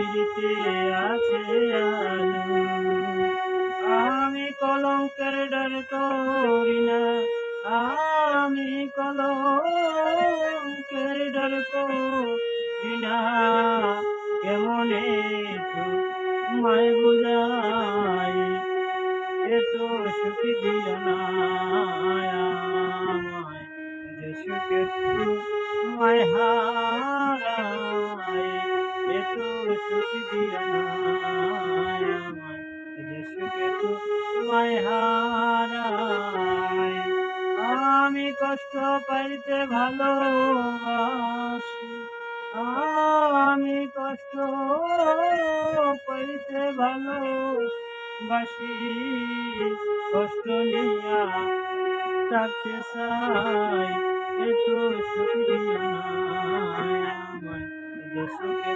পিরিতে আছে আলো। আমি কলঙ্কের ডর করি না, আমি কলঙ্কের ডর করি না। কেমনে তোমায় বুঝাই, এত সুখ দিও না আমায়, যে সুখে তোমায় হারাই। এত সুখ দিও না আমায়, যে সুখে তোমায় হারাই। আমি কষ্ট পাইতে ভালোবাসি, আমি কষ্ট পাইতে ভালোবাসি। কষ্ট নিয়া থাকতে চাই, এত সুখ দিও না আমায়, যে সুখে